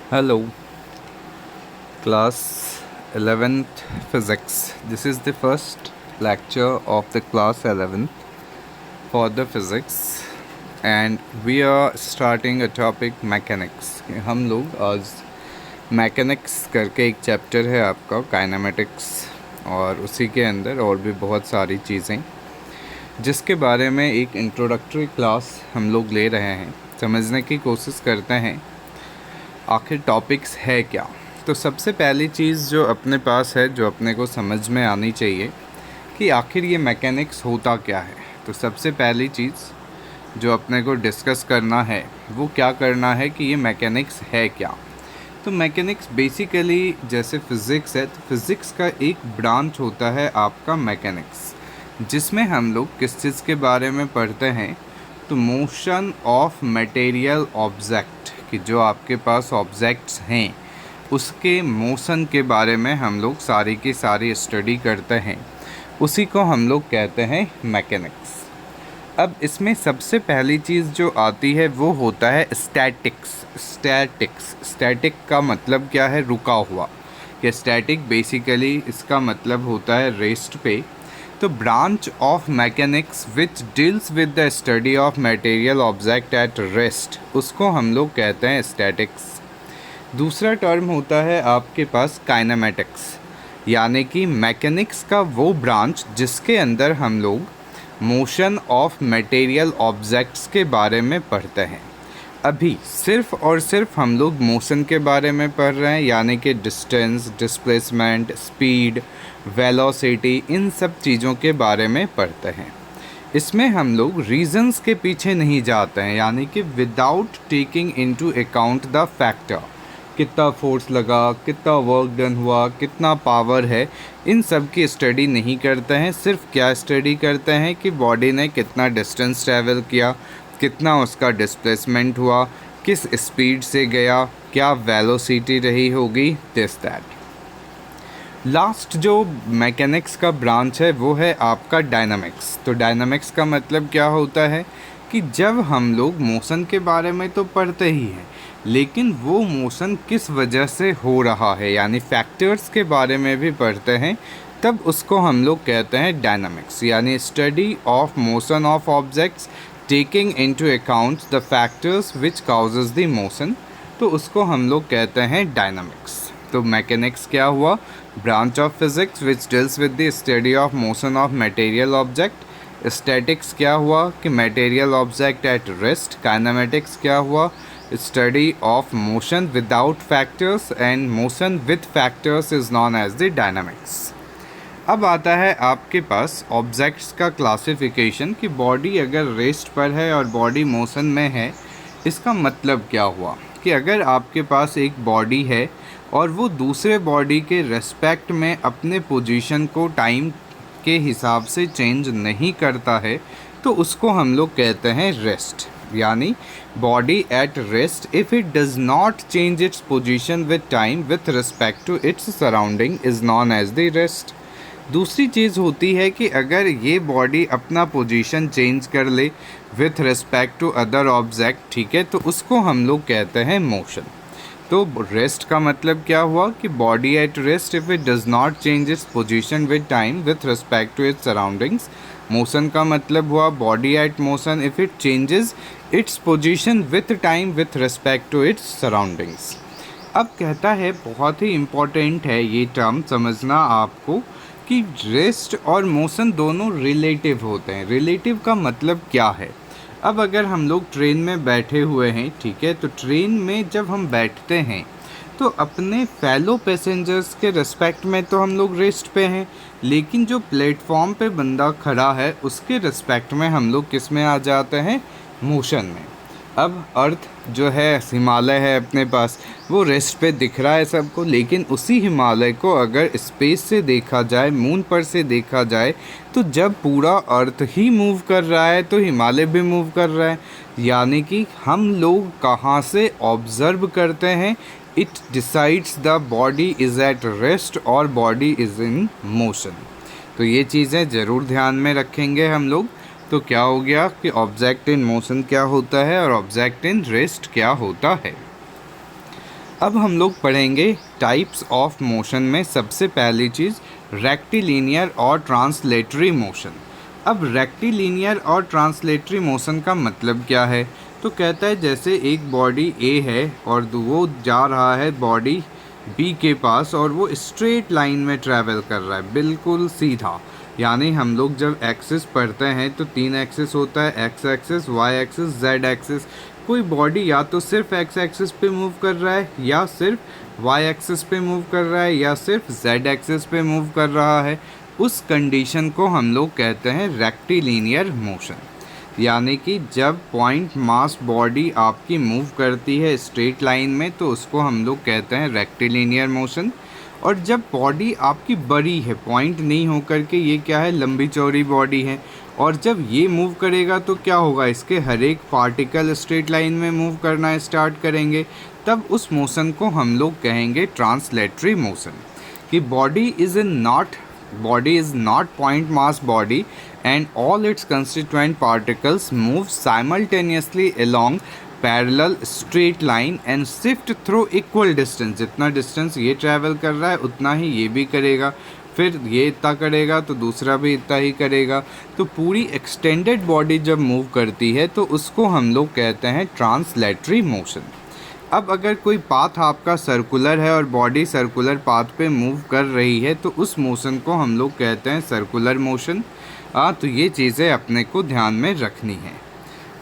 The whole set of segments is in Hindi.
Hello, class 11th physics. This is the first lecture of the class 11th for the physics and we are starting a topic mechanics. हम लोग आज मैकेनिक्स करके एक चैप्टर है आपका काइनेमेटिक्स और उसी के अंदर और भी बहुत सारी चीज़ें जिसके बारे में एक इंट्रोडक्टरी क्लास हम लोग ले रहे हैं, समझने की कोशिश करते हैं आखिर टॉपिक्स है क्या। तो सबसे पहली चीज़ जो अपने पास है, जो अपने को समझ में आनी चाहिए कि आखिर ये मैकेनिक्स होता क्या है। तो सबसे पहली चीज़ जो अपने को डिस्कस करना है वो क्या करना है कि ये मैकेनिक्स है क्या। तो मैकेनिक्स बेसिकली जैसे फ़िज़िक्स है, तो फिज़िक्स का एक ब्रांच होता है आपका मैकेनिक्स, जिसमें हम लोग किस चीज़ के बारे में पढ़ते हैं, तो मोशन ऑफ मटेरियल ऑब्जेक्ट, कि जो आपके पास ऑब्जेक्ट्स हैं उसके मोशन के बारे में हम लोग सारी की सारी स्टडी करते हैं, उसी को हम लोग कहते हैं मैकेनिक्स। अब इसमें सबसे पहली चीज़ जो आती है वो होता है स्टैटिक्स। स्टैटिक का मतलब क्या है? रुका हुआ। कि स्टैटिक बेसिकली इसका मतलब होता है रेस्ट पे। तो branch of mechanics which deals with the study of material object at rest, उसको हम लोग कहते हैं स्टैटिक्स। दूसरा टर्म होता है आपके पास काइनेमेटिक्स, यानी कि मैकेनिक्स का वो ब्रांच जिसके अंदर हम लोग मोशन ऑफ मटेरियल ऑब्जेक्ट्स के बारे में पढ़ते हैं। अभी सिर्फ और सिर्फ हम लोग मोशन के बारे में पढ़ रहे हैं, यानी कि डिस्टेंस, डिस्प्लेसमेंट, स्पीड, वेलोसिटी, इन सब चीज़ों के बारे में पढ़ते हैं। इसमें हम लोग रीजंस के पीछे नहीं जाते हैं, यानी कि without taking into account the factor, कितना फोर्स लगा, कितना वर्क डन हुआ, कितना पावर है, इन सब की स्टडी नहीं करते हैं। सिर्फ क्या स्टडी करते हैं कि बॉडी ने कितना डिस्टेंस ट्रैवल किया, कितना उसका डिस्प्लेसमेंट हुआ, किस स्पीड से गया, क्या वेलोसिटी रही होगी, दिस दैट। लास्ट जो मैकेनिक्स का ब्रांच है वो है आपका डायनामिक्स। तो डायनामिक्स का मतलब क्या होता है कि जब हम लोग मोशन के बारे में तो पढ़ते ही हैं, लेकिन वो मोशन किस वजह से हो रहा है, यानी फैक्टर्स के बारे में भी पढ़ते हैं, तब उसको हम लोग कहते हैं डायनामिक्स, यानी study of motion of objects taking into account the factors which causes the motion, तो उसको हम लोग कहते हैं डायनामिक्स। तो मैकेनिक्स क्या हुआ? Branch of physics which deals with the study of motion of material object. Statics क्या हुआ कि material object at rest. Kinematics क्या हुआ? Study of motion without factors, and motion with factors is known as the dynamics. अब आता है आपके पास ऑब्जेक्ट्स का क्लासिफिकेशन कि बॉडी अगर रेस्ट पर है और बॉडी मोशन में है, इसका मतलब क्या हुआ कि अगर आपके पास एक बॉडी है और वो दूसरे बॉडी के रेस्पेक्ट में अपने पोजीशन को टाइम के हिसाब से चेंज नहीं करता है, तो उसको हम लोग कहते हैं रेस्ट, यानी body at rest if it does not change its position with time with respect to its surrounding is known as the rest. दूसरी चीज़ होती है कि अगर ये बॉडी अपना पोजीशन चेंज कर ले with respect to other object, ठीक है, तो उसको हम लोग कहते हैं मोशन। तो रेस्ट का मतलब क्या हुआ कि body at rest if it does not change its position with time with respect to its surroundings. Motion का मतलब हुआ body at motion if it changes its position with time with respect to its surroundings. अब कहता है, बहुत ही इम्पॉर्टेंट है ये टर्म समझना आपको, कि रेस्ट और मोशन दोनों रिलेटिव होते हैं। रिलेटिव का मतलब क्या है? अब अगर हम लोग ट्रेन में बैठे हुए हैं, ठीक है, तो ट्रेन में जब हम बैठते हैं तो अपने फेलो पैसेंजर्स के रिस्पेक्ट में तो हम लोग रेस्ट पे हैं, लेकिन जो प्लेटफॉर्म पे बंदा खड़ा है उसके रिस्पेक्ट में हम लोग किस में आ जाते हैं? मोशन में। अब अर्थ जो है, हिमालय है अपने पास, वो रेस्ट पे दिख रहा है सबको, लेकिन उसी हिमालय को अगर स्पेस से देखा जाए, मून पर से देखा जाए, तो जब पूरा अर्थ ही मूव कर रहा है तो हिमालय भी मूव कर रहा है। यानी कि हम लोग कहाँ से ऑब्ज़र्व करते हैं, it decides the body is at rest और बॉडी इज़ इन मोशन। तो ये चीज़ें ज़रूर ध्यान में रखेंगे हम लोग। तो क्या हो गया कि ऑब्जेक्ट इन मोशन क्या होता है और ऑब्जेक्ट इन रेस्ट क्या होता है। अब हम लोग पढ़ेंगे टाइप्स ऑफ मोशन में सबसे पहली चीज़ रेक्टिलिनियर और ट्रांसलेटरी मोशन। अब रेक्टिलिनियर और ट्रांसलेटरी मोशन का मतलब क्या है? तो कहता है जैसे एक बॉडी ए है और वो जा रहा है बॉडी बी के पास और वो स्ट्रेट लाइन में ट्रैवल कर रहा है, बिल्कुल सीधा। यानी हम लोग जब एक्सिस पढ़ते हैं तो 3 एक्सिस होता है, X axis, Y axis, Z axis. कोई बॉडी या तो सिर्फ एक्स एक्सिस पे मूव कर रहा है, या सिर्फ वाई एक्सिस पे मूव कर रहा है, या सिर्फ जेड एक्सिस पे मूव कर रहा है, उस कंडीशन को हम लोग कहते हैं रेक्टिलिनियर मोशन। यानी कि जब पॉइंट मास बॉडी आपकी मूव करती है स्ट्रेट लाइन में तो उसको हम लोग कहते हैं रेक्टिलिनियर मोशन। और जब बॉडी आपकी बड़ी है, पॉइंट नहीं होकर के ये क्या है, लंबी चौड़ी बॉडी है, और जब ये मूव करेगा तो क्या होगा, इसके हर एक पार्टिकल स्ट्रेट लाइन में मूव करना स्टार्ट करेंगे, तब उस मोशन को हम लोग कहेंगे ट्रांसलेटरी मोशन। कि body is not point mass body and all its constituent particles move simultaneously along parallel straight line and shift through equal distance। जितना डिस्टेंस ये ट्रैवल कर रहा है उतना ही ये भी करेगा, फिर ये इतना करेगा तो दूसरा भी इतना ही करेगा। तो पूरी एक्सटेंडेड बॉडी जब मूव करती है तो उसको हम लोग कहते हैं ट्रांसलेटरी मोशन। अब अगर कोई पाथ आपका सर्कुलर है और बॉडी सर्कुलर पाथ पे मूव कर रही है तो उस मोशन को हम लोग कहते हैं सर्कुलर मोशन। तो ये चीज़ें अपने को ध्यान में रखनी है।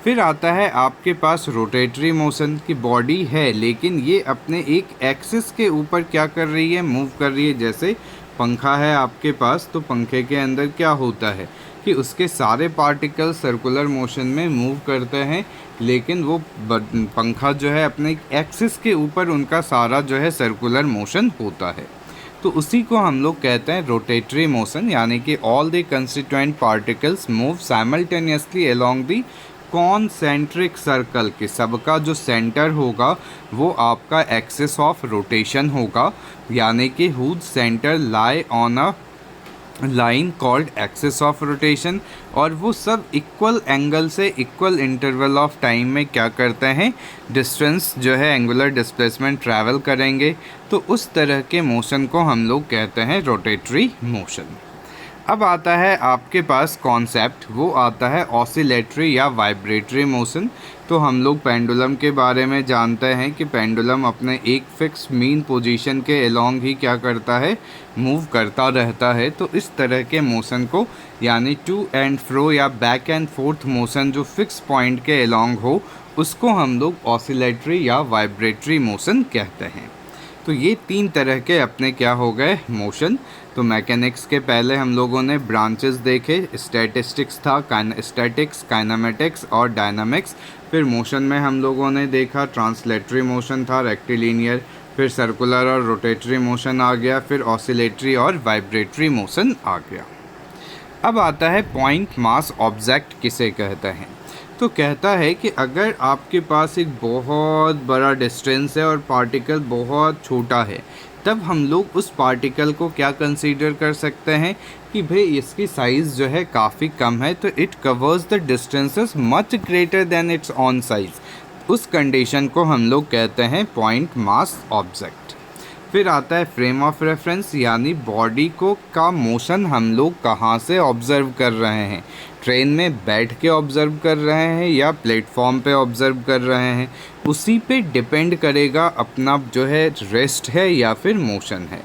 फिर आता है आपके पास रोटेटरी मोशन की बॉडी है लेकिन ये अपने एक एक्सिस के ऊपर क्या कर रही है, मूव कर रही है। जैसे पंखा है आपके पास तो पंखे के अंदर क्या होता है कि उसके सारे पार्टिकल सर्कुलर मोशन में मूव करते हैं, लेकिन वो पंखा जो है अपने एक्सिस के ऊपर उनका सारा जो है सर्कुलर मोशन होता है। तो उसी को हम लोग कहते हैं रोटेटरी मोशन। यानी कि all the constituent particles move simultaneously along the concentric circle, के सबका जो सेंटर होगा वो आपका एक्सिस ऑफ रोटेशन होगा। यानी कि whose centre lie on a line called axis of rotation, और वो सब इक्वल एंगल से इक्वल इंटरवल ऑफ टाइम में क्या करते हैं, डिस्टेंस जो है एंगुलर डिस्प्लेसमेंट ट्रैवल करेंगे। तो उस तरह के मोशन को हम लोग कहते हैं रोटेटरी मोशन। अब आता है आपके पास कॉन्सेप्ट, वो आता है ऑसिलेटरी या वाइब्रेटरी मोशन। तो हम लोग पेंडुलम के बारे में जानते हैं कि पेंडुलम अपने एक फिक्स मीन पोजीशन के अलोंग ही क्या करता है, मूव करता रहता है। तो इस तरह के मोशन को, यानी टू एंड फ्रो या बैक एंड फोर्थ मोशन जो फिक्स पॉइंट के अलोंग हो, उसको हम लोग ऑसिलेटरी या वाइब्रेटरी मोशन कहते हैं। तो ये 3 तरह के अपने क्या हो गए, मोशन। तो मैकेनिक्स के पहले हम लोगों ने ब्रांचेस देखे, स्टैटिस्टिक्स था, स्टैटिक्स, काइनेमेटिक्स और डायनामिक्स। फिर मोशन में हम लोगों ने देखा ट्रांसलेटरी मोशन था, रेक्टिलिनियर, फिर सर्कुलर और रोटेटरी मोशन आ गया, फिर ऑसिलेटरी और वाइब्रेटरी मोशन आ गया। अब आता है पॉइंट मास ऑब्जेक्ट किसे कहते हैं। तो कहता है कि अगर आपके पास एक बहुत बड़ा डिस्टेंस है और पार्टिकल बहुत छोटा है, तब हम लोग उस पार्टिकल को क्या कंसीडर कर सकते हैं कि भाई इसकी साइज़ जो है काफ़ी कम है, तो it covers the distances much greater than it's on size. उस कंडीशन को हम लोग कहते हैं पॉइंट मास ऑब्जेक्ट। फिर आता है फ्रेम ऑफ रेफरेंस, यानी बॉडी को का मोशन हम लोग कहाँ से ऑब्ज़र्व कर रहे हैं, ट्रेन में बैठ के ऑब्ज़र्व कर रहे हैं या प्लेटफॉर्म पे ऑब्ज़र्व कर रहे हैं, उसी पे डिपेंड करेगा अपना जो है रेस्ट है या फिर मोशन है।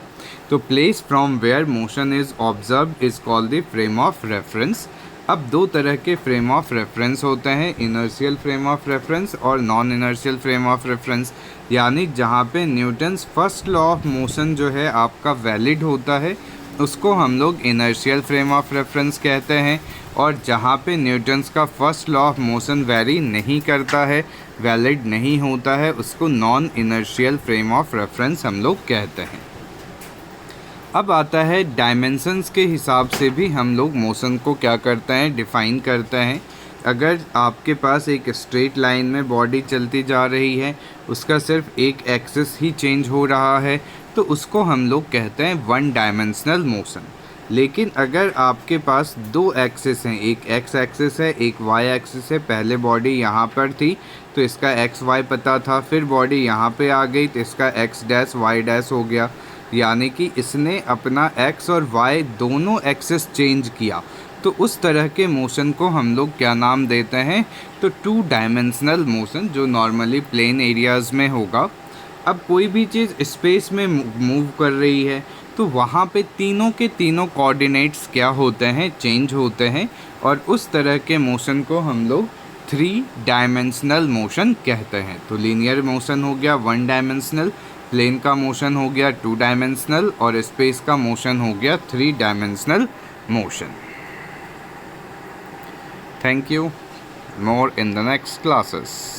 तो place from where motion is observe is called the frame of reference. अब 2 तरह के फ्रेम ऑफ रेफरेंस होते हैं, इनर्शियल फ्रेम ऑफ रेफरेंस और non inertial frame of reference. यानी जहाँ पे Newton's first law of motion जो है आपका वैलिड होता है, उसको हम लोग इनर्शियल फ्रेम ऑफ रेफरेंस कहते हैं, और जहाँ पे न्यूटन्स का first law of motion very नहीं करता है, वैलिड नहीं होता है, उसको non inertial frame of reference हम लोग कहते हैं। अब आता है डायमेंशंस के हिसाब से भी हम लोग मोशन को क्या करते हैं, डिफ़ाइन करते हैं। अगर आपके पास एक स्ट्रेट लाइन में बॉडी चलती जा रही है, उसका सिर्फ एक एक्सिस ही चेंज हो रहा है, तो उसको हम लोग कहते हैं वन डायमेंशनल मोशन। लेकिन अगर आपके पास दो एक्सिस हैं, एक एक्स एक्सिस है एक वाई एक्सिस है, पहले बॉडी यहाँ पर थी तो इसका एक्स वाई पता था, फिर बॉडी यहाँ पे आ गई तो इसका एक्स डैश वाई डैश हो गया, यानी कि इसने अपना एक्स और वाई दोनों एक्सिस चेंज किया। तो उस तरह के मोशन को हम लोग क्या नाम देते हैं? तो टू डायमेंशनल मोशन, जो नॉर्मली प्लेन एरियाज़ में होगा। अब कोई भी चीज़ स्पेस में मूव कर रही है तो वहाँ पे तीनों के तीनों कोऑर्डिनेट्स क्या होते हैं? चेंज होते हैं, और उस तरह के मोशन को हम लोग थ्री डायमेंशनल मोशन कहते हैं। तो लीनियर मोशन हो गया वन डायमेंशनल, प्लेन का मोशन हो गया टू डायमेंशनल, और स्पेस का मोशन हो गया three dimensional motion. Thank you. More in the next classes.